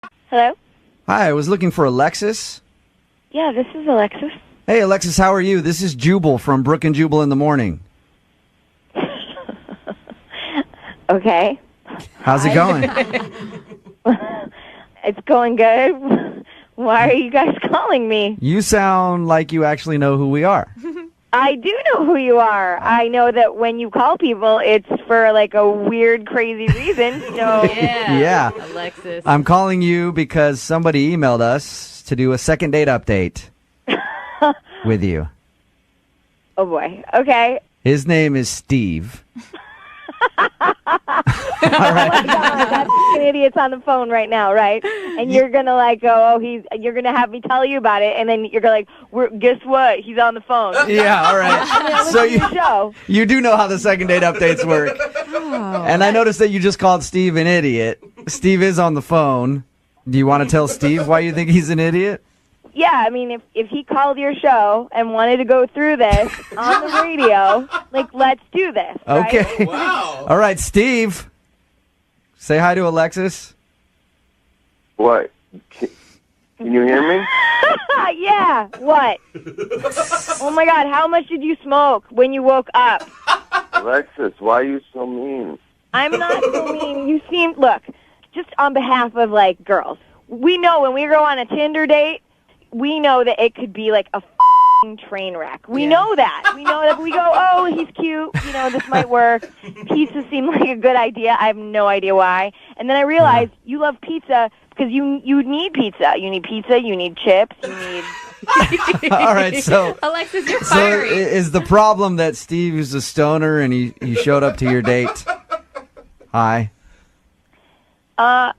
Hello? Hi, I was looking for Alexis. Yeah, this is Alexis. Hey, Alexis, how are you? This is Jubal from Brooke and Jubal in the Morning. Okay. How's it going? It's going good. Why are you guys calling me? You sound like you actually know who we are. I do know who you are. I know that when you call people, it's for like a weird, crazy reason. So Yeah. Alexis. I'm calling you because somebody emailed us to do a second date update with you. Oh boy. Okay. His name is Steve. Oh my God, that's an idiot's on the phone right now, right? And you're gonna like go, you're gonna have me tell you about it, and then you're gonna guess what? He's on the phone. Yeah, all right. So you do know how the second date updates work. Oh. And I noticed that you just called Steve an idiot. Steve is on the phone. Do you want to tell Steve why you think he's an idiot? Yeah, I mean, if he called your show and wanted to go through this on the radio, like, let's do this. Right? Okay. Wow. All right, Steve. Say hi to Alexis. What? Can you hear me? Yeah. What? Oh my God! How much did you smoke when you woke up? Alexis, why are you so mean? I'm not so mean. You seem look. Just on behalf of like girls, we know when we go on a Tinder date, we know that it could be like a train wreck. We know that. We know that we go, oh, he's cute. You know, this might work. Pizza seemed like a good idea. I have no idea why. And then I realized you love pizza because you need pizza. You need pizza. You need chips. You need. All right, so Alexis, you're fiery. So is the problem that Steve is a stoner and he showed up to your date? Hi. I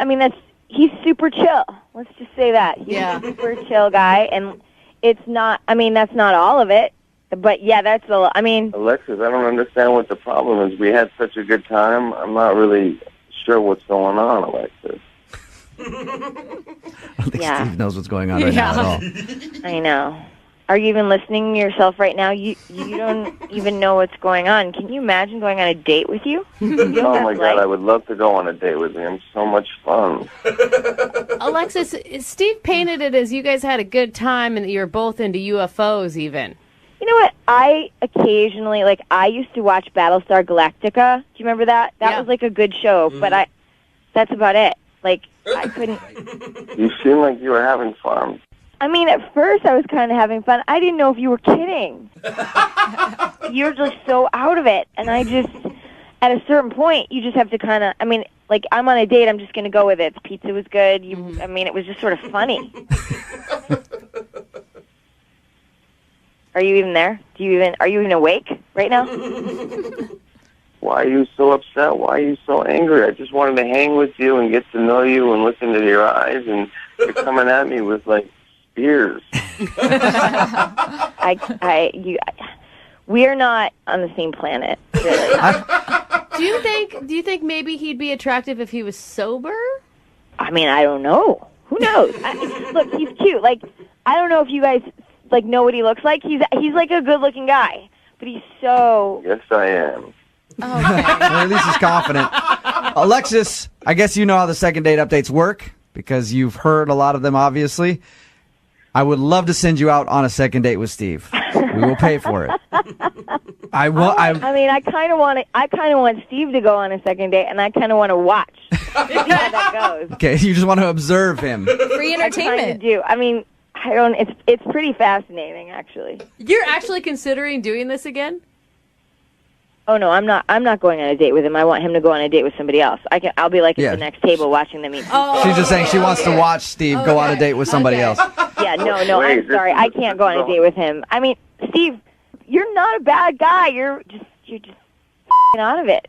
mean he's super chill. Let's just say that he's a super chill guy, and it's not. I mean, that's not all of it, but yeah, that's a. I mean, Alexis, I don't understand what the problem is. We had such a good time. I'm not really sure what's going on, Alexis. I don't think Steve knows what's going on right now at all. I know. Are you even listening to yourself right now? You don't even know what's going on. Can you imagine going on a date with you? Oh, my God, I would love to go on a date with him. So much fun. Alexis, Steve painted it as you guys had a good time and that you're both into UFOs even. You know what? I occasionally, I used to watch Battlestar Galactica. Do you remember that? That was, a good show, but that's about it. I couldn't... You seem like you were having fun. I mean, at first I was kind of having fun. I didn't know if you were kidding. You're just so out of it. And I just, at a certain point, you just have to kind of, I mean, I'm on a date, I'm just going to go with it. The pizza was good. I mean, it was just sort of funny. Are you even there? Are you even awake right now? Why are you so upset? Why are you so angry? I just wanted to hang with you and get to know you and listen to your eyes, and you're coming at me with, spears. We're not on the same planet, really. Do you think maybe he'd be attractive if he was sober? I mean, I don't know. Who knows? Look, he's cute. I don't know if you guys know what he looks like. He's a good-looking guy, but he's so. Yes, I am. Oh, okay. Well, at least he's confident. Alexis, I guess you know how the second date updates work because you've heard a lot of them, obviously. I would love to send you out on a second date with Steve. We will pay for it. I kind of want Steve to go on a second date, and I kind of want to watch see how that goes. Okay, you just want to observe him. Free entertainment. I do. I mean, I don't. It's pretty fascinating, actually. You're actually considering doing this again? Oh no, I'm not. I'm not going on a date with him. I want him to go on a date with somebody else. I'll be at the next table watching them eat. She's just saying she wants to watch Steve go on a date with somebody else. Yeah, no, I'm sorry. I can't go on a date with him. I mean, Steve, you're not a bad guy. You're just out of it.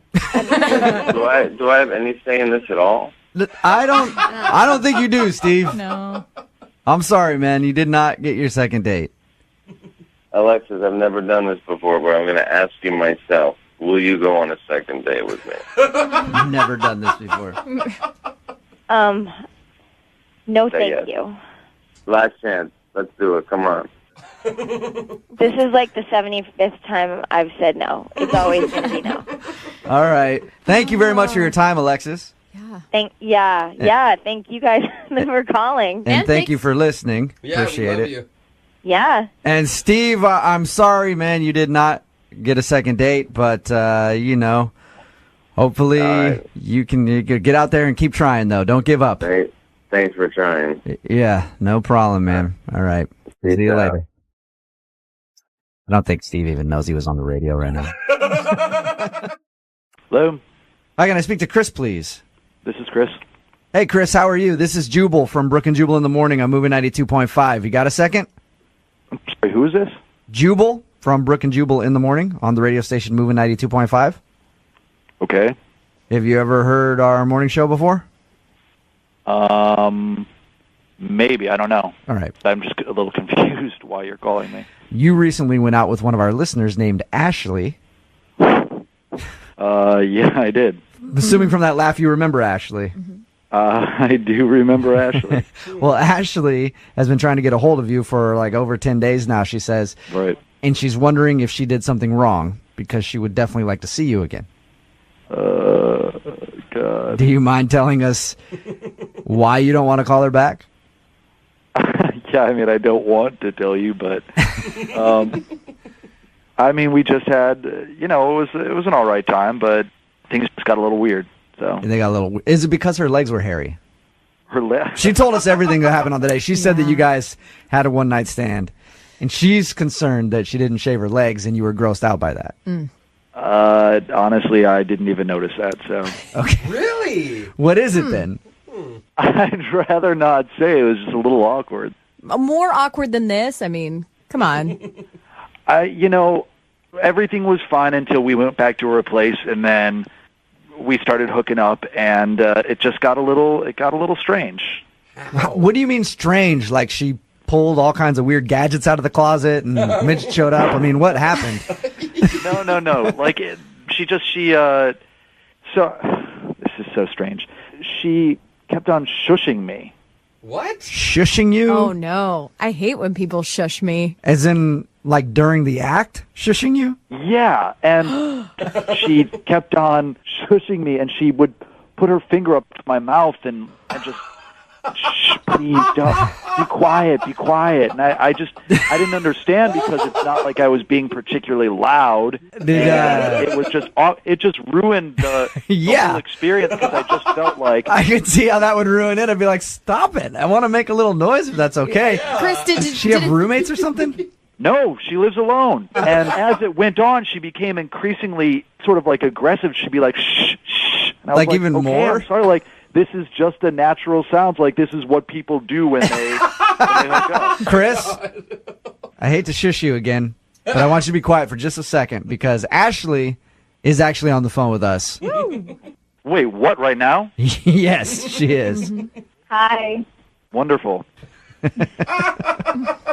Do I have any say in this at all? I don't think you do, Steve. No. I'm sorry, man. You did not get your second date. Alexis, I've never done this before, but I'm going to ask you myself. Will you go on a second date with me? I've never done this before. No, thank you. Last chance. Let's do it. Come on. This is the 75th time I've said no. It's always going to be no. All right. Thank you very much for your time, Alexis. Thank you guys for calling. And thank you for listening. Yeah, Appreciate we love it. you. Yeah. And Steve, I'm sorry, man, you did not get a second date, but hopefully you can get out there and keep trying, though. Don't give up. Thanks for trying. Yeah, no problem, man. All right. See you later. I don't think Steve even knows he was on the radio right now. Hello, Hi, can I speak to Chris, please? this is Chris. Hey, Chris, how are you? This is Jubal from Brooke and Jubal in the Morning. I'm moving 92.5. You got a second? I'm sorry, who is this? Jubal from Brooke and Jubal in the Morning on the radio station Moving 92.5. Okay. Have you ever heard our morning show before? Maybe, I don't know. All right. I'm just a little confused why you're calling me. You recently went out with one of our listeners named Ashley. Yeah, I did. Assuming from that laugh you remember Ashley. I do remember Ashley. Well, Ashley has been trying to get a hold of you for like over 10 days now, she says. Right. And she's wondering if she did something wrong because she would definitely like to see you again. God. Do you mind telling us why you don't want to call her back? Yeah, I mean, I don't want to tell you, but I mean, we just had, it was an all right time, but things just got a little weird. So They got a little. Is it because her legs were hairy? her left. She told us everything that happened on the day. She said that you guys had a one-night stand, and she's concerned that she didn't shave her legs, and you were grossed out by that. Honestly, I didn't even notice that. So Okay. Really? What is it then? I'd rather not say. It was just a little awkward. More awkward than this? I mean, come on. Everything was fine until we went back to her place, and then we started hooking up, and it just got a little strange. What do you mean strange? Like she pulled all kinds of weird gadgets out of the closet and Mitch showed up? I mean, what happened? No. Like so this is so strange. She kept on shushing me. What? Shushing you? Oh, no. I hate when people shush me. As in, like, during the act? Shushing you? Yeah, and she kept on shushing me, and she would put her finger up to my mouth and just, shh, please don't, be quiet. And I didn't understand because it's not like I was being particularly loud. It just ruined the whole experience because I just felt like... I could see how that would ruin it. I'd be like, stop it. I want to make a little noise if that's okay. Yeah. Chris, Does she have roommates or something? No, she lives alone. And as it went on, she became increasingly sort of like aggressive. She'd be like, shh, shh. And I was Like even okay, more? I'm sorry, like, this is just a natural sound. Like, this is what people do when they hook up. Chris, I hate to shush you again, but I want you to be quiet for just a second because Ashley is actually on the phone with us. Wait, what, right now? Yes, she is. Hi. Wonderful.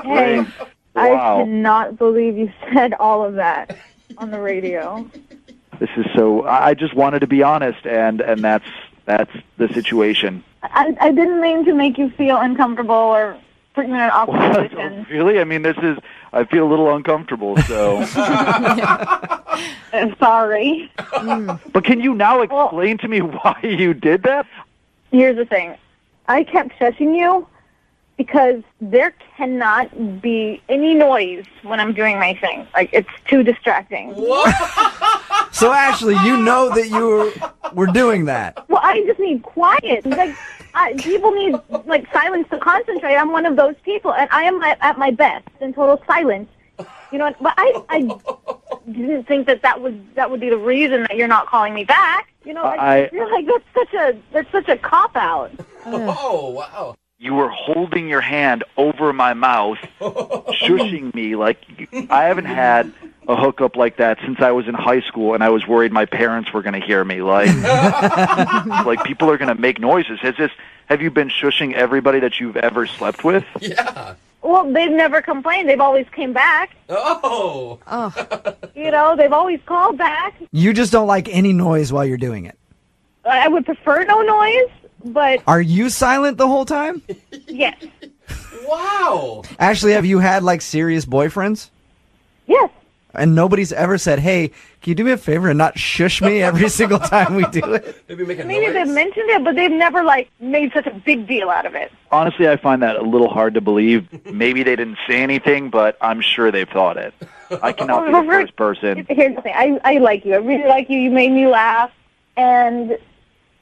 Hey. Wow. I cannot believe you said all of that on the radio. This is so... I just wanted to be honest, and that's the situation. I didn't mean to make you feel uncomfortable or put you in an awkward position. Really? I mean, I feel a little uncomfortable, so... Sorry. But can you now explain to me why you did that? Here's the thing. I kept shushing you because there cannot be any noise when I'm doing my thing. Like, it's too distracting. So, Ashley, you know that you were doing that. Well, I just need quiet. Like, people need, like, silence to concentrate. I'm one of those people, and I am at my best in total silence. You know, but I didn't think that would be the reason that you're not calling me back. You know, I feel like that's such a cop out. Oh, wow. You were holding your hand over my mouth, shushing me. Like, I haven't had a hookup like that since I was in high school, and I was worried my parents were going to hear me. Like, like people are going to make noises. Have you been shushing everybody that you've ever slept with? Yeah. Well, they've never complained. They've always came back. Oh. You know, they've always called back. You just don't like any noise while you're doing it. I would prefer no noise, but Are you silent the whole time? yes. Wow. Ashley, have you had, like, serious boyfriends? Yes. And nobody's ever said, hey, can you do me a favor and not shush me every single time we do it? Maybe make a Maybe noise. they've mentioned it, but they've never, like, made such a big deal out of it. Honestly, I find that a little hard to believe. Maybe they didn't say anything, but I'm sure they've thought it. I cannot be the first person. Here's the thing. I like you. I really like you. You made me laugh. And,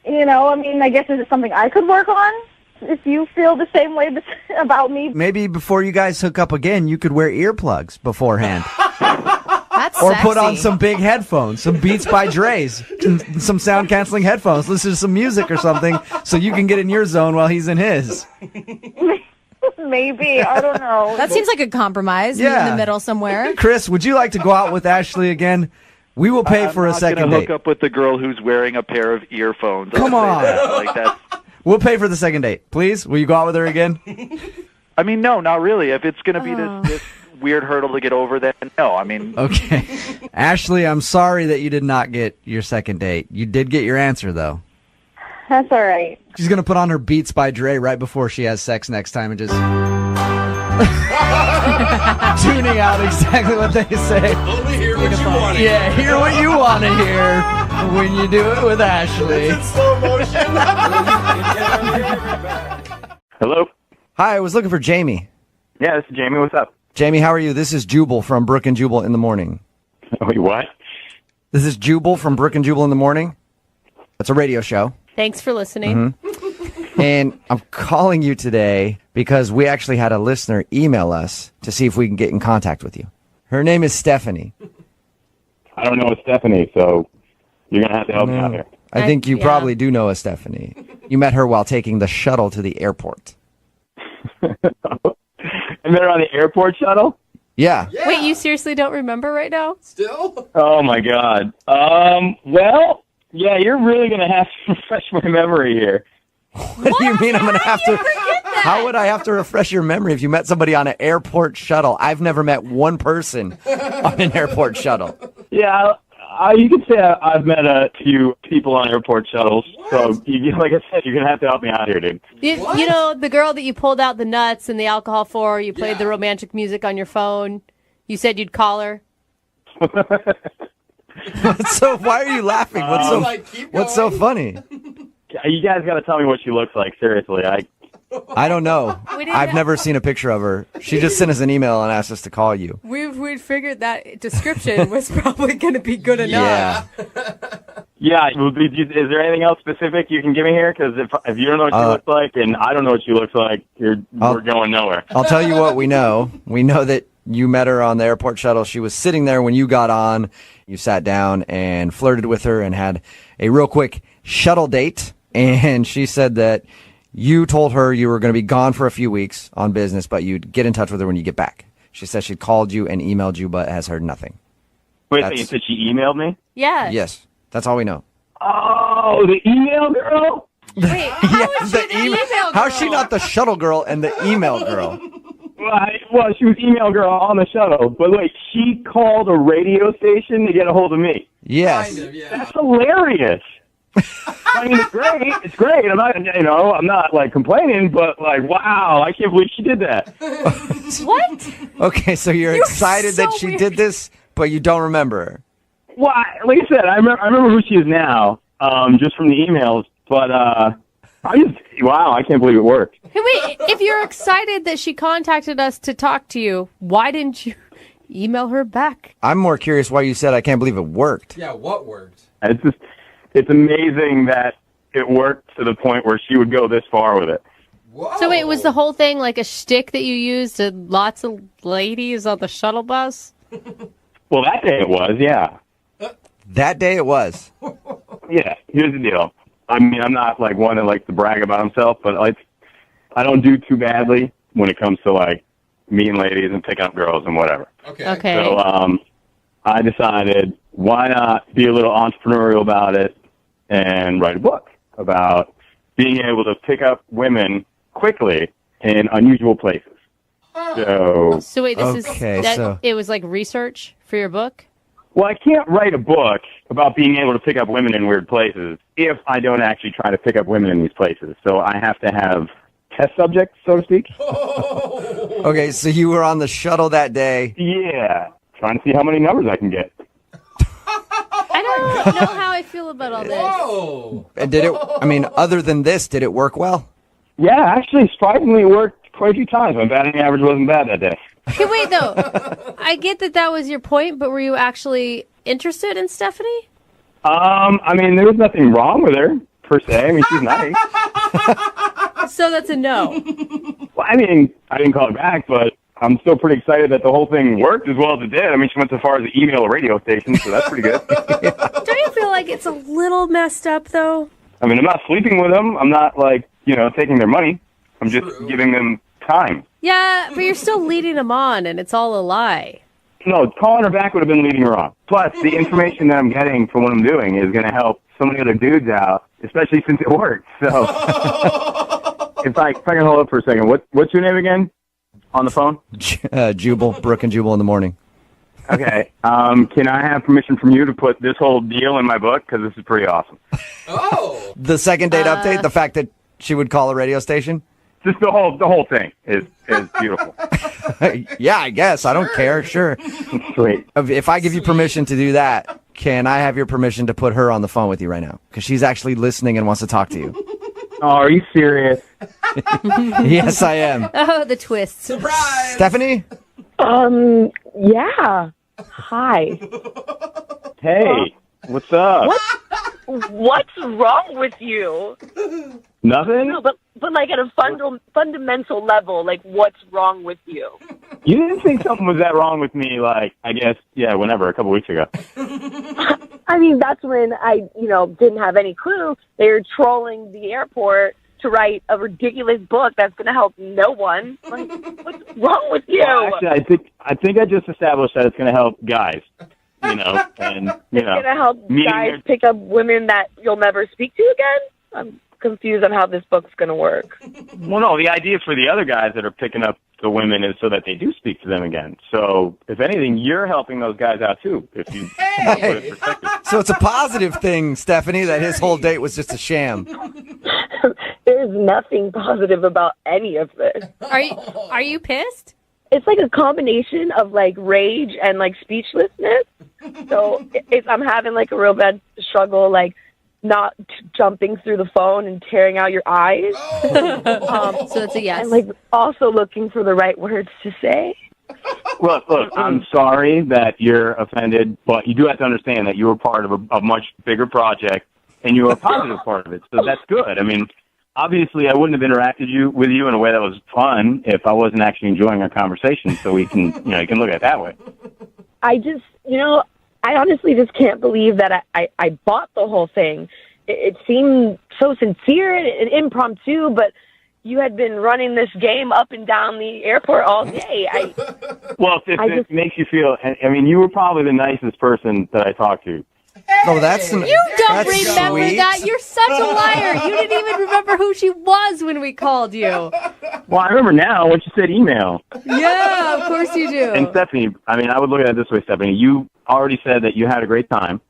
you know, I mean, I guess is it something I could work on? If you feel the same way about me. Maybe before you guys hook up again, you could wear earplugs beforehand. That's Or put on sexy. some big headphones, some Beats by Dre's, some sound-canceling headphones, listen to some music or something so you can get in your zone while he's in his. Maybe. I don't know. That seems like a compromise. Meet Yeah. in the middle somewhere. Chris, would you like to go out with Ashley again? We will pay for a second I'm not going date. to hook up with the girl who's wearing a pair of earphones. Come I'll say on. that. Like, that's... We'll pay for the second date. Please, will you go out with her again? I mean, no, not really. If it's going to be this weird hurdle to get over, then no. I mean, Okay. Ashley, I'm sorry that you did not get your second date. You did get your answer, though. That's all right. She's going to put on her Beats by Dre right before she has sex next time and just tuning out exactly what they say. Only hear what you want. Yeah, hear what you want to hear when you do it with Ashley. In slow motion. Hello? Hi, I was looking for Jamie. Yeah, this is Jamie. What's up? Jamie, how are you? This is Jubal from Brooke and Jubal in the Morning. Wait, what? This is Jubal from Brooke and Jubal in the Morning. It's a radio show. Thanks for listening. And I'm calling you today because we actually had a listener email us to see if we can get in contact with you. Her name is Stephanie. I don't know a Stephanie, so you're going to have to help me out here. I think you yeah. probably do know a Stephanie. You met her while taking the shuttle to the airport. I met her on the airport shuttle? Yeah. Yeah. Wait, you seriously don't remember right now? Still? Oh, my God. Well, yeah, you're really going to have to refresh my memory here. What do you mean I'm going to have to? How would I have to refresh your memory if you met somebody on an airport shuttle? I've never met one person on an airport shuttle. Yeah, you could say I've met a few people on airport shuttles. So, like I said, you're going to have to help me out here, dude. You know, the girl that you pulled out the nuts and the alcohol for, you played the romantic music on your phone. You said you'd call her. So why are you laughing? What's so funny? You guys got to tell me what she looks like, seriously. I don't know. We didn't I've never seen a picture of her. She just sent us an email and asked us to call you. We'd figured that description was probably going to be good enough. Yeah. Yeah, is there anything else specific you can give me here? Because if you don't know what she looks like and I don't know what she looks like, we're going nowhere. I'll tell you what we know. We know that you met her on the airport shuttle. She was sitting there when you got on. You sat down and flirted with her and had a real quick shuttle date. And she said that you told her you were going to be gone for a few weeks on business, but you'd get in touch with her when you get back. She said she'd called you and emailed you, but has heard nothing. Wait, so you said she emailed me? Yeah. Yes, that's all we know. Oh, the email girl? Wait, how is she the email girl? How's she not the shuttle girl and the email girl? Well, she was email girl on the shuttle, but wait, she called a radio station to get a hold of me. Yes. Kind of, yeah. That's hilarious. I mean, it's great. It's great. I'm not like complaining, but like, wow, I can't believe she did that. What? Okay, so you're excited so that she weird. did this, but you don't remember her. Well, like I said, I remember who she is now, just from the emails. But wow, I can't believe it worked. Hey, wait, if you're excited that she contacted us to talk to you, why didn't you email her back? I'm more curious why you said I can't believe it worked. Yeah, what worked? It's amazing that it worked to the point where she would go this far with it. Whoa. So wait, was the whole thing like a shtick that you used to lots of ladies on the shuttle bus? Well, that day it was, yeah. That day it was. Yeah, here's the deal. I mean, I'm not like one that likes to brag about himself, but I don't do too badly when it comes to like meeting ladies and picking up girls and whatever. Okay. So I decided why not be a little entrepreneurial about it and write a book about being able to pick up women quickly in unusual places. So wait, Okay, so- it was like research for your book? Well, I can't write a book about being able to pick up women in weird places if I don't actually try to pick up women in these places. So I have to have test subjects, so to speak. Okay, so you were on the shuttle that day. Yeah. trying to see how many numbers I can get. I don't know how I feel about all this. Whoa. And did it, I mean, other than this, did it work well? Yeah, actually, surprisingly, it worked quite a few times. My batting average wasn't bad that day. Okay, wait, though. I get that was your point, but were you actually interested in Stephanie? I mean, there was nothing wrong with her, per se. I mean, she's nice. So that's a no. Well, I mean, I didn't call her back, but I'm still pretty excited that the whole thing worked as well as it did. I mean, she went so far as to email a radio station, so that's pretty good. Don't you feel like it's a little messed up, though? I mean, I'm not sleeping with them. I'm not, like, taking their money. I'm just giving them time. Yeah, but you're still leading them on, and it's all a lie. No, calling her back would have been leading her on. Plus, the information that I'm getting from what I'm doing is going to help so many other dudes out, especially since it worked. So, if I can hold up for a second, what's your name again on the phone? Jubal, Brooke and Jubal in the morning. Okay. Can I have permission from you to put this whole deal in my book? Because this is pretty awesome. Oh. The second date update, the fact that she would call a radio station? Just the whole thing is beautiful. Yeah, I guess. I don't care. Sure. Sweet. If I give you permission to do that, can I have your permission to put her on the phone with you right now? Because she's actually listening and wants to talk to you. Oh, are you serious? Yes, I am. Oh, the twists. Surprise. Stephanie? Yeah. Hi. Hey, what's up? What's wrong with you? Nothing? No, but like at a fundamental level, like what's wrong with you? You didn't think something was that wrong with me, like, I guess, whenever, a couple weeks ago. I mean, that's when I, didn't have any clue they were trolling the airport to write a ridiculous book that's going to help no one. Like, what's wrong with you? Well, actually, I think I just established that it's going to help guys, and, It's going to help guys pick up women that you'll never speak to again? I'm confused on how this book's going to work. Well, no, the idea for the other guys that are picking up the women is so that they do speak to them again. So, if anything, you're helping those guys out, too, if you put it in perspective. So it's a positive thing, Stephanie, that his whole date was just a sham. There's nothing positive about any of this. Are you pissed? It's like a combination of like rage and like speechlessness. So I'm having like a real bad struggle, like not jumping through the phone and tearing out your eyes. So it's a yes. And like also looking for the right words to say. Look, I'm sorry that you're offended, but you do have to understand that you were part of a much bigger project, and you were a positive part of it. So that's good. I mean, obviously, I wouldn't have interacted with you in a way that was fun if I wasn't actually enjoying our conversation. So we can, you can look at it that way. I just, I honestly just can't believe that I bought the whole thing. It seemed so sincere and impromptu, but you had been running this game up and down the airport all day. Well, if it makes you feel, I mean, you were probably the nicest person that I talked to. Oh, that's You don't that's remember sweet. that. You're such a liar. You didn't even remember who she was when we called you. Well, I remember now when you said email. Yeah, of course you do. And Stephanie, I mean, I would look at it this way, Stephanie. You already said that you had a great time,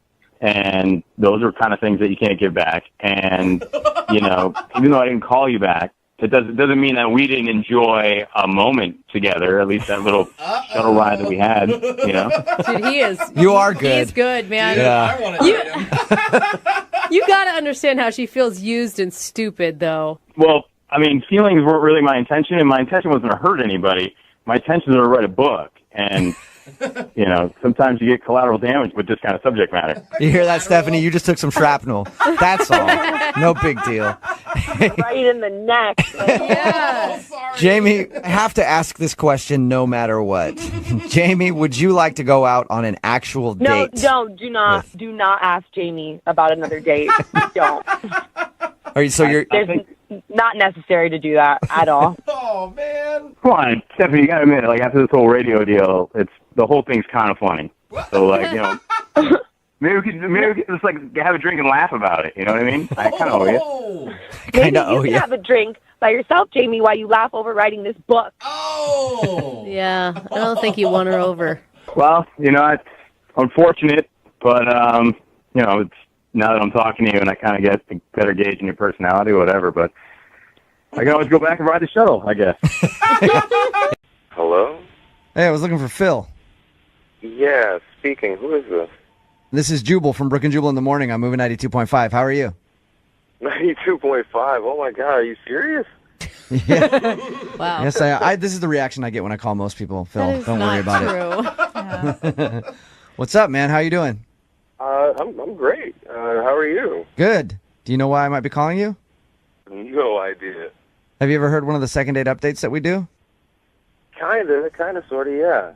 and those are kind of things that you can't give back. And, even though I didn't call you back, it doesn't mean that we didn't enjoy a moment together, at least that little shuttle ride that we had, Dude, he is. You are good. He's good, man. Yeah. I want to date him. You got to understand how she feels used and stupid, though. Well, I mean, feelings weren't really my intention, and my intention wasn't to hurt anybody. My intention was to write a book, and, sometimes you get collateral damage with this kind of subject matter. You hear that, Stephanie? You just took some shrapnel. That's all. No big deal. Right in the neck. Yeah. Jamie, I have to ask this question no matter what. Jamie, would you like to go out on an actual No, date? do not ask Jamie about another date. Don't. You're Not necessary to do that at all. Oh, man. Come on, Stephanie, you got to admit, like, after this whole radio deal, the whole thing's kind of funny. So, like, maybe we could just, like, have a drink and laugh about it. You know what I mean? I kind of owe you. Maybe you can have a drink by yourself, Jamie, while you laugh over writing this book. Oh. Yeah, I don't think you won her over. Well, it's unfortunate, but, it's now that I'm talking to you and I kind of get a better gauge in your personality or whatever, but I can always go back and ride the shuttle, I guess. Hello? Hey, I was looking for Phil. Yeah, speaking. Who is this? This is Jubal from Brooke and Jubal in the Morning. I'm moving 92.5. How are you? 92.5. Oh my God, are you serious? Yeah. Wow. Yes, I. This is the reaction I get when I call most people. Phil, That is don't worry not about true. it. What's up, man? How you doing? I'm great. How are you? Good. Do you know why I might be calling you? No idea. Have you ever heard one of the second date updates that we do? Kinda, sorta, yeah.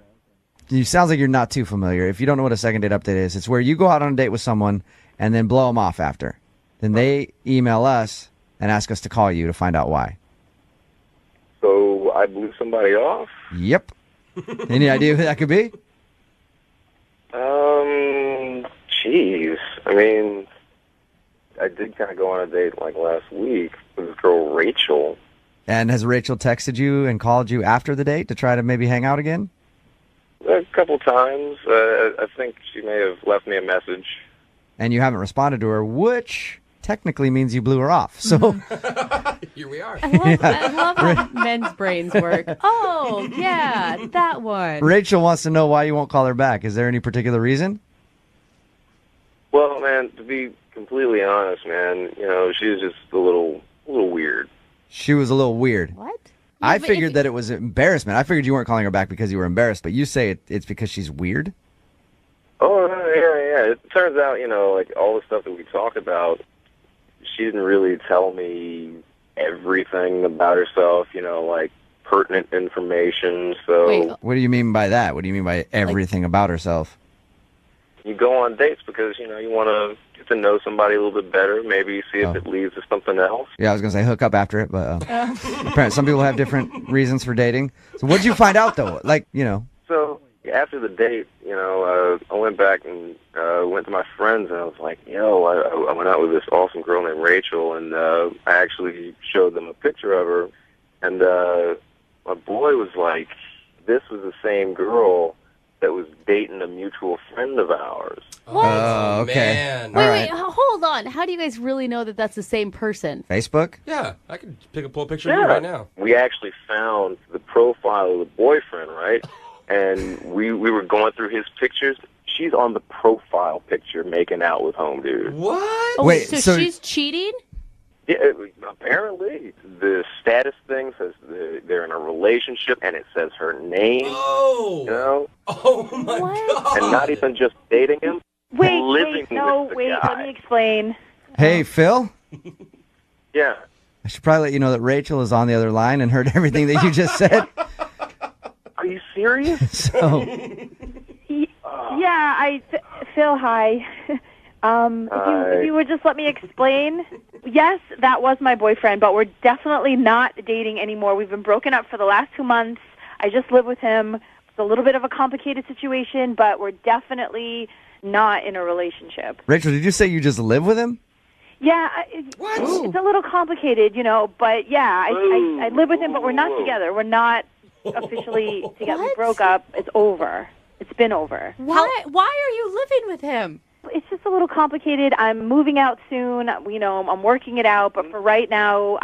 You sounds like you're not too familiar. If you don't know what a second date update is, it's where you go out on a date with someone and then blow them off after. Then they email us and ask us to call you to find out why. So I blew somebody off? Yep. Any idea who that could be? Jeez. I mean, I did kind of go on a date like last week with this girl, Rachel. And has Rachel texted you and called you after the date to try to maybe hang out again? A couple times. I think she may have left me a message. And you haven't responded to her, which technically means you blew her off. So Here we are. I love how men's brains work. Oh, yeah, that one. Rachel wants to know why you won't call her back. Is there any particular reason? Well, man, to be completely honest, man, you know, she was just a little weird. She was a little weird. What? I figured that it was embarrassment. I figured you weren't calling her back because you were embarrassed, but you say it's because she's weird? Oh, yeah. It turns out, you know, like all the stuff that we talk about, she didn't really tell me everything about herself, you know, like pertinent information. So Wait. What do you mean by that? What do you mean by everything about herself? you go on dates because, you know, you want to get to know somebody a little bit better, maybe see if it leads to something else. Yeah, I was going to say hook up after it, but apparently some people have different reasons for dating. So what did you find out, though? Like, you know. So after the date, you know, I went back and went to my friends, and I was like, yo, I went out with this awesome girl named Rachel, and I actually showed them a picture of her, and my boy was like, this was the same girl that was dating a mutual friend of ours. What? Oh, okay. Man. Wait, hold on. How do you guys really know that that's the same person? Facebook? Yeah, I could pull a picture of you right now. We actually found the profile of the boyfriend, right? And we were going through his pictures. She's on the profile picture making out with home dude. What? Oh, Wait, so so- she's cheating? Yeah, apparently the status thing says they're in a relationship, and it says her name. Oh. You know, Oh my What? God. and not even just dating him. living with the guy. let me explain. Hey, Phil? Yeah. I should probably let you know that Rachel is on the other line and heard everything that you just said. Are you serious? So, Yeah, Phil, hi. If you would just let me explain. Yes, that was my boyfriend, but we're definitely not dating anymore. We've been broken up for the last 2 months. I just live with him. It's a little bit of a complicated situation, but we're definitely not in a relationship. Rachel, did you say you just live with him? Yeah, What? it's a little complicated, you know, but yeah, I live with him, but we're not together. We're not officially together. We What? broke up. It's over. It's been over. Why are you living with him? It's just a little complicated. I'm moving out soon. You know, I'm working it out, but for right now,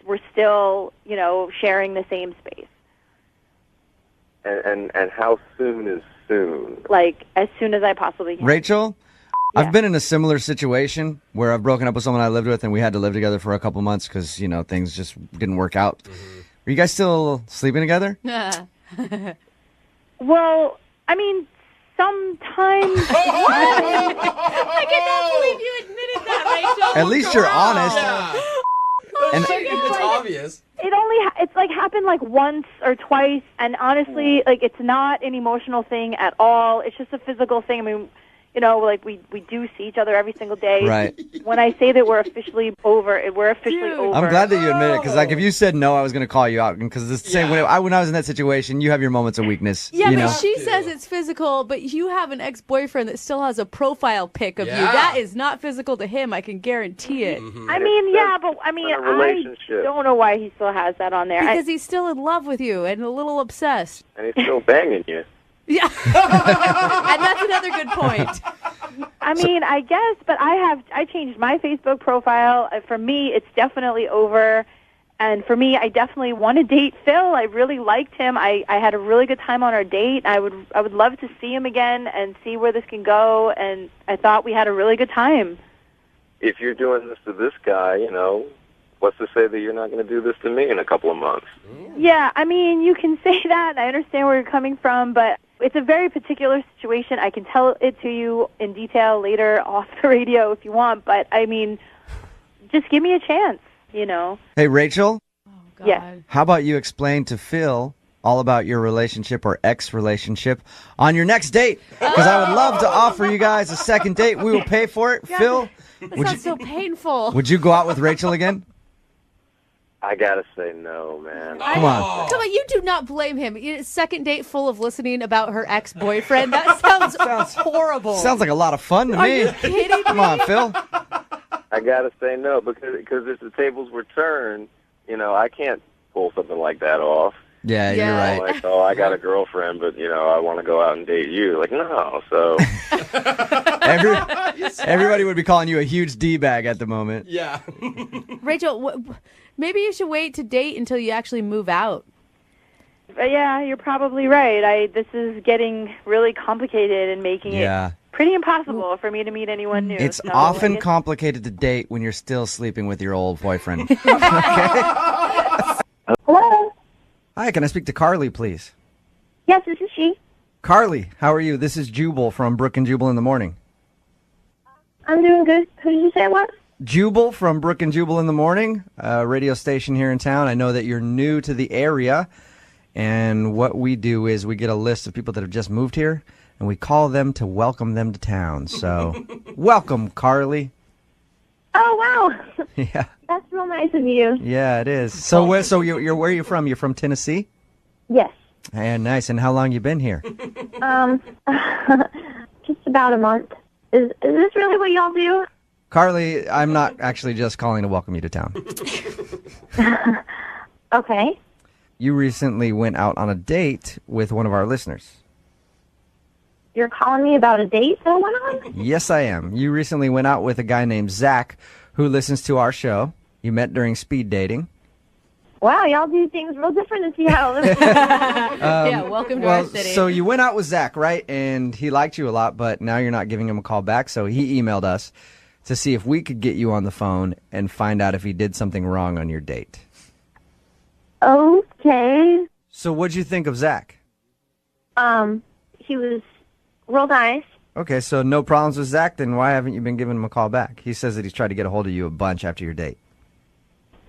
we're still, you know, sharing the same space. And how soon is soon? Like as soon as I possibly can. Rachel, Yeah. I've been in a similar situation where I've broken up with someone I lived with and we had to live together for a couple months because, you know, things just didn't work out. Are you guys still sleeping together? Well, I mean, sometimes. I cannot believe you admitted that, Rachel. At least you're honest. Yeah. And It's obvious. It's like happened like once or twice, and honestly, like it's not an emotional thing at all. It's just a physical thing. I mean, you know, like we do see each other every single day. Right. When I say that we're officially over, we're officially over. I'm glad that you admit it because, like, if you said no, I was going to call you out because it's the same when I was in that situation. You have your moments of weakness. Yeah, you but know? she says it's physical, but you have an ex-boyfriend that still has a profile pic of you. Yeah. That is not physical to him, I can guarantee it. I mean, yeah, but I mean, in a relationship. I don't know why he still has that on there. Because he's still in love with you and a little obsessed. And he's still banging you. Yeah. And that's another good point. I mean, I guess, but I changed my Facebook profile. For me, it's definitely over. And for me, I definitely want to date Phil. I really liked him. I had a really good time on our date. I would love to see him again and see where this can go. And I thought we had a really good time. If you're doing this to this guy, what's to say that you're not going to do this to me in a couple of months? Yeah, I mean, you can say that. I understand where you're coming from, but it's a very particular situation. I can tell it to you in detail later off the radio if you want, but I mean, just give me a chance, Hey, Rachel? Yeah. How about you explain to Phil all about your relationship or ex-relationship on your next date? Because I would love to offer you guys a second date. We will pay for it. God, Phil, that sounds so painful. would you go out with Rachel again? I gotta say no, man. Come on. Come on, you do not blame him. Second date full of listening about her ex-boyfriend. That sounds horrible. Sounds like a lot of fun to Are me. you kidding Come me? on, Phil. I gotta say no because if the tables were turned, I can't pull something like that off. Yeah, you're right. Like, oh, I got a girlfriend, but I want to go out and date you. Like, no. So Everybody would be calling you a huge D-bag at the moment. Yeah. Rachel, maybe you should wait to date until you actually move out. Yeah, you're probably right. This is getting really complicated and making it pretty impossible for me to meet anyone new. It's so often I guess- complicated to date when you're still sleeping with your old boyfriend. Hello? Hi, can I speak to Carly, please? Yes, this is she. Carly, how are you? This is Jubal from Brooke and Jubal in the Morning. I'm doing good. Who did you say it was? Jubal from Brooke and Jubal in the Morning, a radio station here in town. I know that you're new to the area, and what we do is we get a list of people that have just moved here, and we call them to welcome them to town. So, welcome, Carly. Oh, wow. Yeah, That's real nice of you. yeah, it is. So, where are you from? You're from Tennessee? Yes. And nice. And how long you been here? Just about a month. Is this really what y'all do? Carly, I'm not actually just calling to welcome you to town. Okay. You recently went out on a date with one of our listeners. You're calling me about a date that went on? Yes, I am. You recently went out with a guy named Zach who listens to our show. You met during speed dating. Wow, y'all do things real different in Seattle. Yeah, welcome to our city. So you went out with Zach, right? And he liked you a lot, but now you're not giving him a call back. So he emailed us to see if we could get you on the phone and find out if he did something wrong on your date. Okay. So what'd you think of Zach? He was real nice. Okay, so no problems with Zach, then why haven't you been giving him a call back? He says that he's tried to get a hold of you a bunch after your date.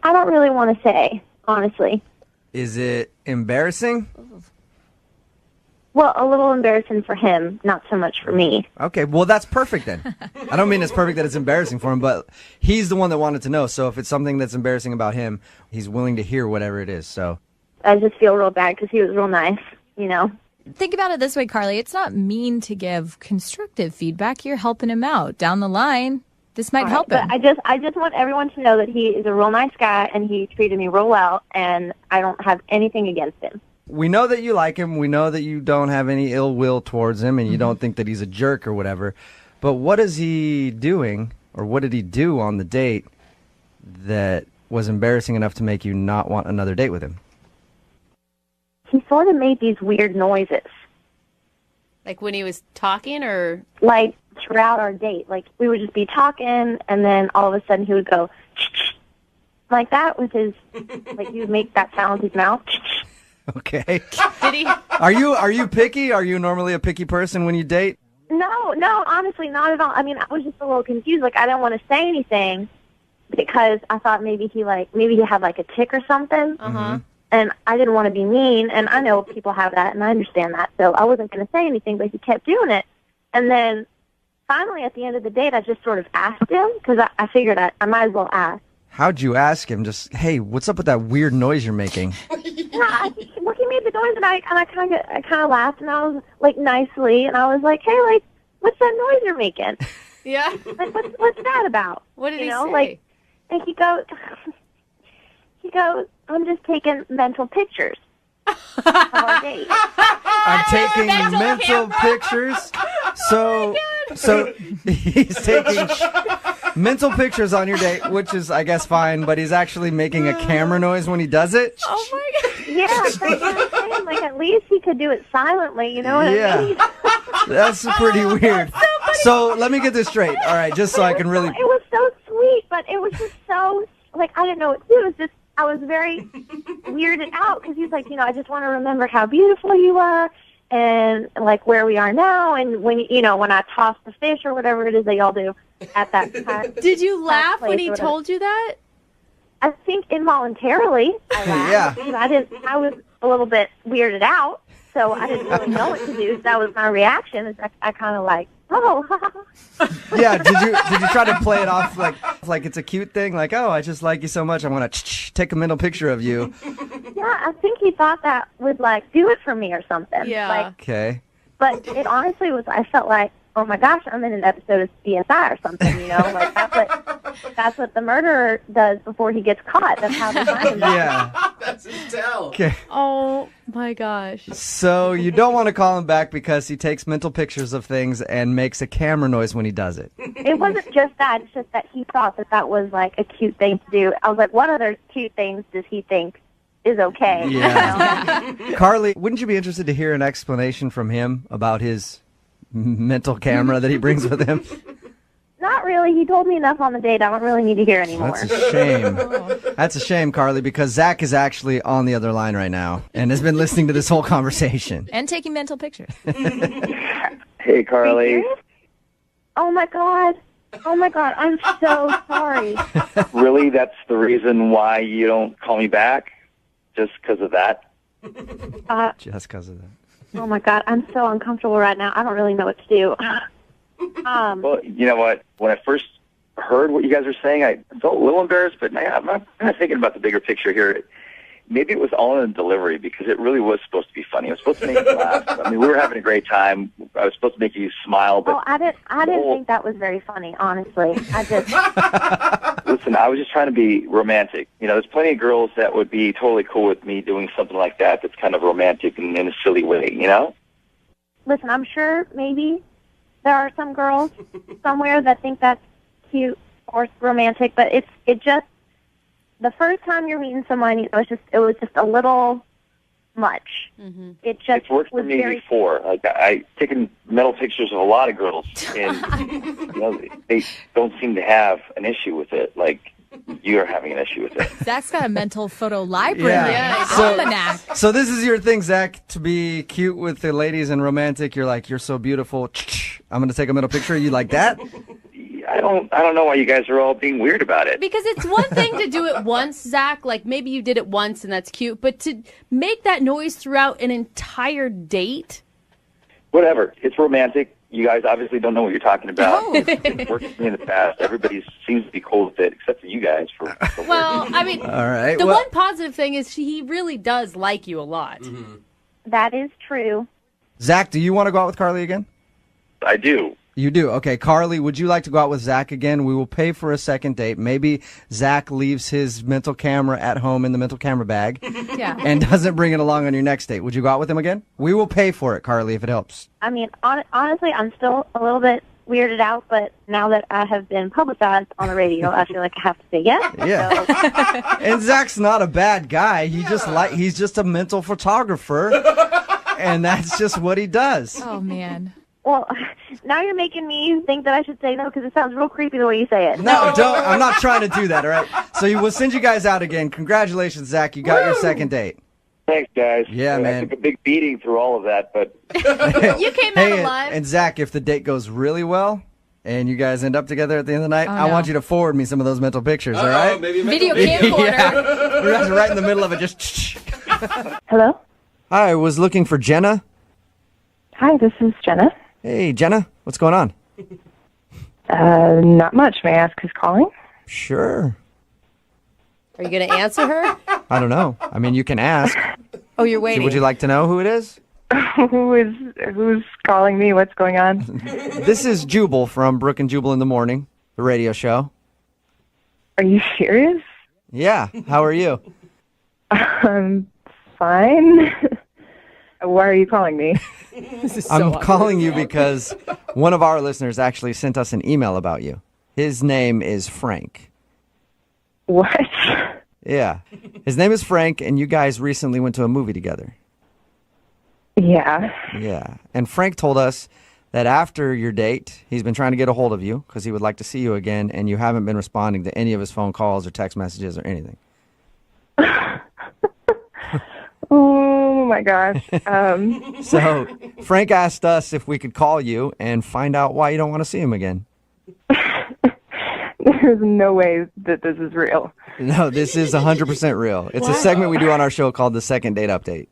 I don't really want to say, honestly. Is it embarrassing? Well, a little embarrassing for him, not so much for me. Okay, well, that's perfect then. I don't mean it's perfect that it's embarrassing for him, but he's the one that wanted to know. So if it's something that's embarrassing about him, he's willing to hear whatever it is. So I just feel real bad because he was real nice, Think about it this way, Carly. It's not mean to give constructive feedback. You're helping him out. Down the line, this might help him. But I just want everyone to know that he is a real nice guy and he treated me real well, and I don't have anything against him. we know that you like him. We know that you don't have any ill will towards him and you don't think that he's a jerk or whatever. But what is he doing, or what did he do on the date that was embarrassing enough to make you not want another date with him? He sort of made these weird noises. Like when he was talking, or? Like throughout our date. Like we would just be talking, and then all of a sudden he would go like that with his, like he would make that sound with his mouth. Okay. Did he? Are you picky? Are you normally a picky person when you date? No, honestly, not at all. I mean, I was just a little confused. Like I didn't want to say anything because I thought maybe he had like a tick or something. Uh-huh. And I didn't want to be mean, and I know people have that, and I understand that, so I wasn't going to say anything, but he kept doing it. And then finally, at the end of the date, I just sort of asked him, because I figured I might as well ask. How'd you ask him? Just, hey, what's up with that weird noise you're making? Well, he made the noise, and I kind of laughed, and I was, like, nicely, and I was like, hey, like, what's that noise you're making? Yeah. Like, what's that about? What did he say? Like, and he goes, I'm just taking mental pictures of our date. I'm taking mental pictures. So he's taking mental pictures on your date, which is, I guess, fine, but he's actually making a camera noise when he does it. Oh my god. Yeah, that's what I'm saying. Like, at least he could do it silently, you know what I mean? That's pretty weird. So let me get this straight. All right, just so I can really... It was so sweet, but it was just so, like, I didn't know what to do. It was just, I was very weirded out because he's like, I just want to remember how beautiful you are and, like, where we are now. And when, when I toss the fish or whatever it is that y'all do at that time. Did you laugh when he told you that? I think involuntarily I laughed. Yeah. Because I was a little bit weirded out, so I didn't really know what to do. So that was my reaction. Is I kind of like, oh. Yeah, did you try to play it off like it's a cute thing? Like, oh, I just like you so much, I want to take a mental picture of you. Yeah, I think he thought that would, like, do it for me or something. Yeah. Like, Okay. but it honestly was, I felt like, oh my gosh, I'm in an episode of CSI or something, Like, that's what the murderer does before he gets caught. That's how they find him. Yeah. That's his tell. Okay. Oh my gosh. So you don't want to call him back because he takes mental pictures of things and makes a camera noise when he does it. It wasn't just that. It's just that he thought that was, like, a cute thing to do. I was like, what other cute things does he think is okay? Yeah. Carly, wouldn't you be interested to hear an explanation from him about his mental camera that he brings with him? Not really. He told me enough on the date. I don't really need to hear anymore. That's a shame. That's a shame, Carly, because Zach is actually on the other line right now and has been listening to this whole conversation. And taking mental pictures. Hey, Carly. Oh my god. I'm so sorry. Really? That's the reason why you don't call me back? Just because of that? Just because of that. Oh my god. I'm so uncomfortable right now. I don't really know what to do. Well, you know what? When I first heard what you guys were saying, I felt a little embarrassed, but I'm not thinking about the bigger picture here. Maybe it was all in the delivery because it really was supposed to be funny. It was supposed to make you laugh. I mean, we were having a great time. I was supposed to make you smile, but I didn't think that was very funny, honestly. Listen, I was just trying to be romantic. There's plenty of girls that would be totally cool with me doing something like that that's kind of romantic in a silly way, Listen, I'm sure maybe there are some girls somewhere that think that's cute or romantic, but it just, the first time you're meeting someone, it was just a little much. Mm-hmm. It's worked for me before. Like, I've taken mental pictures of a lot of girls, and they don't seem to have an issue with it. Like, you're having an issue with it. Zach's got a mental photo library. Yeah. Almanac. So this is your thing, Zach, to be cute with the ladies and romantic. You're like, you're so beautiful. I'm going to take a mental picture. You like that? I don't know why you guys are all being weird about it. Because it's one thing to do it once, Zach. Like, maybe you did it once and that's cute. But to make that noise throughout an entire date? Whatever. It's romantic. You guys obviously don't know what you're talking about. It's worked for me in the past. Everybody seems to be cool with it, except for you guys. Well, I mean, all right. The one positive thing is he really does like you a lot. Mm-hmm. That is true. Zach, do you want to go out with Carly again? I do. You do? Okay. Carly, would you like to go out with Zach again? We will pay for a second date. Maybe Zach leaves his mental camera at home in the mental camera bag and doesn't bring it along on your next date. Would you go out with him again? We will pay for it, Carly, if it helps. I mean, honestly, I'm still a little bit weirded out, but now that I have been publicized on the radio, I feel like I have to say yes. Yeah. So. And Zach's not a bad guy. He's just a mental photographer, and that's just what he does. Oh, man. Well, now you're making me think that I should say no because it sounds real creepy the way you say it. No, don't. I'm not trying to do that, all right? So we'll send you guys out again. Congratulations, Zach. You got your second date. Thanks, guys. Yeah, man. I took a big beating through all of that, but... You came out alive. And Zach, if the date goes really well and you guys end up together at the end of the night, I want you to forward me some of those mental pictures, all right? Maybe Video camcorder. Yeah. We're just right in the middle of it, just... Hello? Hi, I was looking for Jenna. Hi, this is Jenna. Hey, Jenna. What's going on? Not much. May I ask who's calling? Sure. Are you going to answer her? I don't know. I mean, you can ask. Oh, you're waiting. Would you like to know who it is? Who's calling me? What's going on? This is Jubal from Brooke and Jubal in the Morning, the radio show. Are you serious? Yeah. How are you? I'm fine. Why are you calling me? I'm calling you because one of our listeners actually sent us an email about you. His name is Frank. What? Yeah. His name is Frank, and you guys recently went to a movie together. Yeah. Yeah. And Frank told us that after your date, he's been trying to get a hold of you because he would like to see you again, and you haven't been responding to any of his phone calls or text messages or anything. Oh, my gosh. So Frank asked us if we could call you and find out why you don't want to see him again. There's no way that this is real. No, this is 100% real. It's a segment we do on our show called the Second Date Update.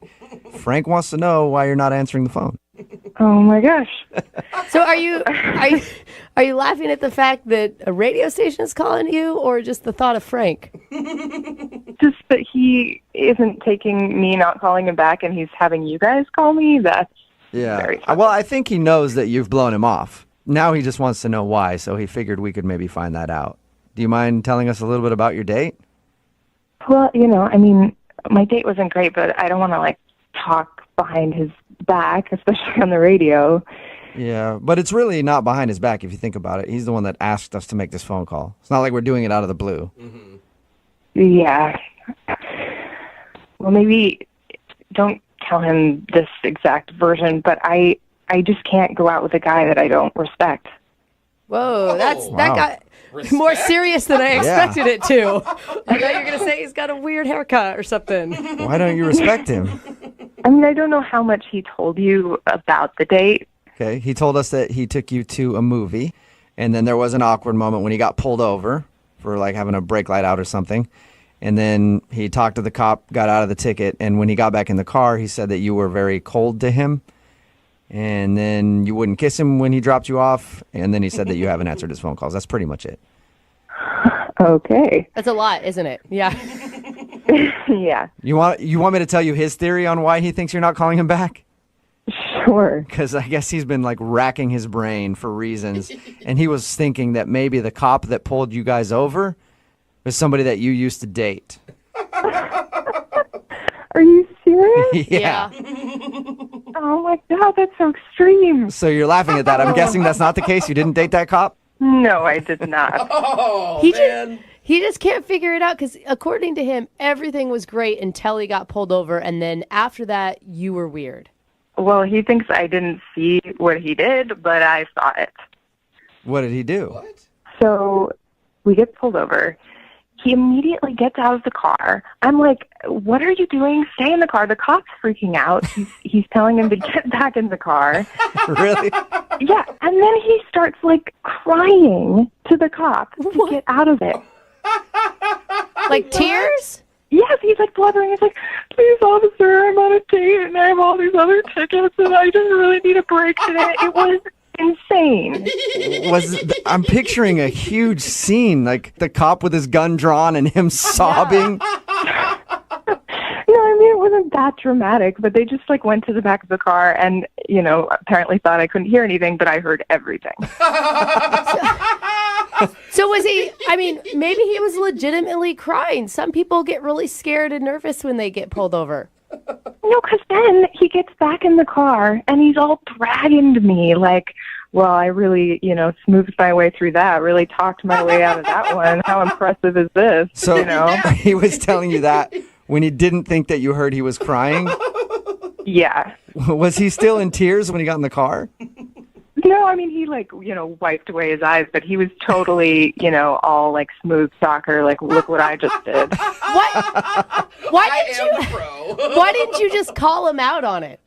Frank wants to know why you're not answering the phone. Oh, my gosh. So are you laughing at the fact that a radio station is calling you, or just the thought of Frank? Just that he isn't taking me not calling him back and he's having you guys call me. That's very funny. Well, I think he knows that you've blown him off. Now he just wants to know why, so he figured we could maybe find that out. Do you mind telling us a little bit about your date? Well, I mean, my date wasn't great, but I don't want to, talk behind his back, especially on the radio. Yeah, but it's really not behind his back if you think about it. He's the one that asked us to make this phone call. It's not like we're doing it out of the blue. Mm-hmm. Yeah. Well, maybe don't tell him this exact version, but I just can't go out with a guy that I don't respect. Whoa, that Wow. got more serious than I expected it to. I thought you were going to say he's got a weird haircut or something. Why don't you respect him? I mean, I don't know how much he told you about the date. Okay, he told us that he took you to a movie, and then there was an awkward moment when he got pulled over for having a brake light out or something. And then he talked to the cop, got out of the ticket, and when he got back in the car, he said that you were very cold to him. And then you wouldn't kiss him when he dropped you off, and then he said that you haven't answered his phone calls. That's pretty much it. Okay. That's a lot, isn't it? Yeah. Yeah. You want me to tell you his theory on why he thinks you're not calling him back? Sure. Because I guess he's been racking his brain for reasons, and he was thinking that maybe the cop that pulled you guys over was somebody that you used to date. Are you serious? Yeah. Oh my God, that's so extreme. So you're laughing at that. I'm guessing that's not the case. You didn't date that cop? No, I did not. Oh, He just can't figure it out because, according to him, everything was great until he got pulled over, and then after that, you were weird. Well, he thinks I didn't see what he did, but I saw it. What did he do? What? So we get pulled over. He immediately gets out of the car. I'm like, what are you doing? Stay in the car. The cop's freaking out. He's telling him to get back in the car. Really? Yeah, and then he starts crying to the cop to get out of it. Like tears? Yes, he's blubbering. He's like, please, officer, I'm on a date and I have all these other tickets and I just really need a break today. It was insane. I'm picturing a huge scene, the cop with his gun drawn and him sobbing. No, I mean, it wasn't that dramatic, but they just went to the back of the car and, apparently thought I couldn't hear anything, but I heard everything. So was he, maybe he was legitimately crying. Some people get really scared and nervous when they get pulled over. No, because then he gets back in the car and he's all bragging to me well, I really, smoothed my way through that, really talked my way out of that one. How impressive is this? So he was telling you that when he didn't think that you heard he was crying? Yeah. Was he still in tears when he got in the car? No, I mean, he wiped away his eyes, but he was totally, all smooth soccer, look what I just did. Why didn't you just call him out on it?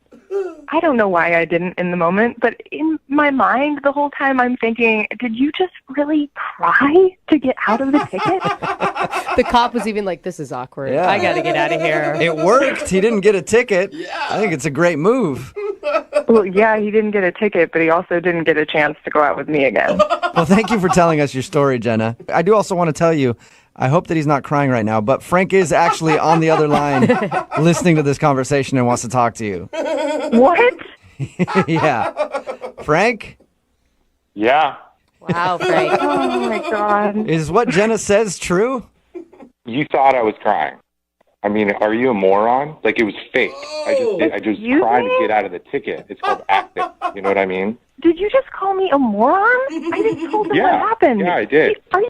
I don't know why I didn't in the moment, but in my mind the whole time I'm thinking, did you just really cry to get out of the ticket? The cop was even like, this is awkward. Yeah. I got to get out of here. It worked. He didn't get a ticket. Yeah. I think it's a great move. Well, yeah, he didn't get a ticket, but he also didn't get a chance to go out with me again. Well, thank you for telling us your story, Jenna. I do also want to tell you, I hope that he's not crying right now, but Frank is actually on the other line listening to this conversation and wants to talk to you. What? Yeah. Frank? Yeah. Wow, Frank. Oh, my God. Is what Jenna says true? You thought I was crying. I mean, are you a moron? Like, it was fake. I just tried to get out of the ticket. It's called acting. You know what I mean? Did you just call me a moron? I just told them what happened. Yeah, I did. Are you...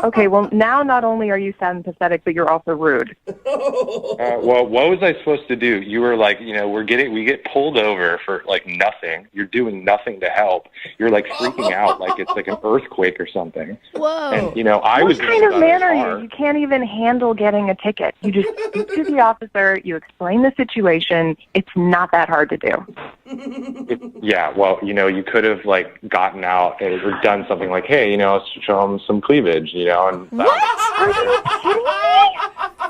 Okay, well, now not only are you sad and pathetic, but you're also rude. Well, what was I supposed to do? You were like, we get pulled over for like nothing. You're doing nothing to help. You're like freaking out like it's like an earthquake or something. Whoa. And, I was... What kind of man are you? You can't even handle getting a ticket. You just speak to the officer, you explain the situation. It's not that hard to do. Yeah, well, you could have like gotten out or done something like, hey, show them some cleavage, and what? Are you kidding me?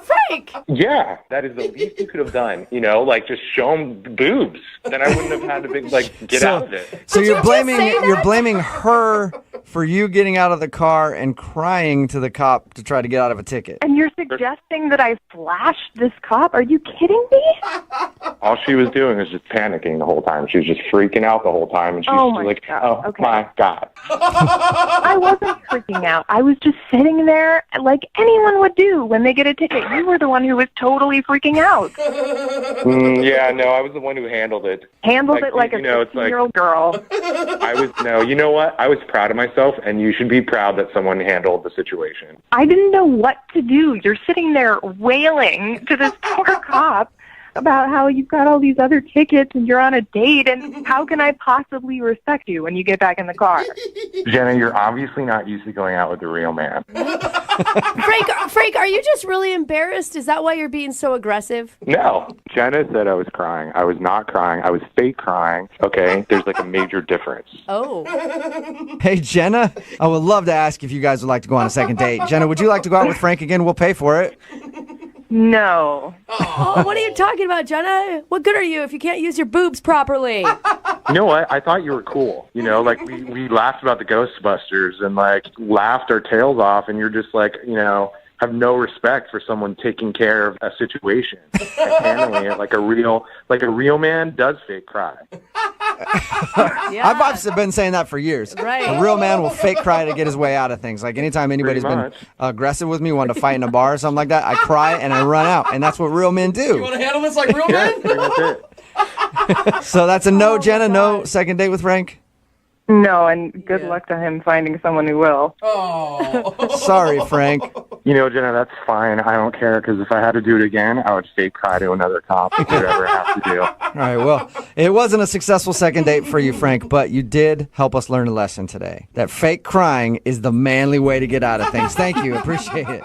Frank! Yeah, that is the least you could have done. Like just show them boobs. Then I wouldn't have had to get out of it. So you're blaming her for you getting out of the car and crying to the cop to try to get out of a ticket. And you're suggesting that I flashed this cop? Are you kidding me? All she was doing was just panicking the whole time. She was just freaking out the whole time, and she was like, God. My God. I wasn't freaking out. I was just sitting there like anyone would do when they get a ticket. You were the one who was totally freaking out. Yeah, no, I was the one who handled it. Handled it like a 15-year-old girl. You know what? I was proud of myself, and you should be proud that someone handled the situation. I didn't know what to do. You're sitting there wailing to this poor cop about how you've got all these other tickets and you're on a date, and how can I possibly respect you when you get back in the car? Jenna, you're obviously not used to going out with the real man. Frank, are you just really embarrassed? Is that why you're being so aggressive? No. Jenna said I was crying. I was not crying. I was fake crying. Okay? There's like a major difference. Oh. Hey, Jenna, I would love to ask if you guys would like to go on a second date. Jenna, would you like to go out with Frank again? We'll pay for it. No. Oh, what are you talking about, Jenna? What good are you if you can't use your boobs properly? You know what? I thought you were cool. Like we laughed about the Ghostbusters and like laughed our tails off, and you're just like, have no respect for someone taking care of a situation and handling it like a real man does fake cry. Yeah. I've been saying that for years. Right. A real man will fake cry to get his way out of things. Like anytime anybody's been aggressive with me, wanted to fight in a bar or something like that, I cry and I run out, and that's what real men do. You want to handle this like real men? That's it. So that's a no, Jenna. No second date with Frank. No, and good luck to him finding someone who will. Oh. Sorry, Frank. Jenna, that's fine. I don't care, because if I had to do it again, I would fake cry to another cop, whatever I have to do. All right, well, it wasn't a successful second date for you, Frank, but you did help us learn a lesson today. That fake crying is the manly way to get out of things. Thank you. Appreciate it.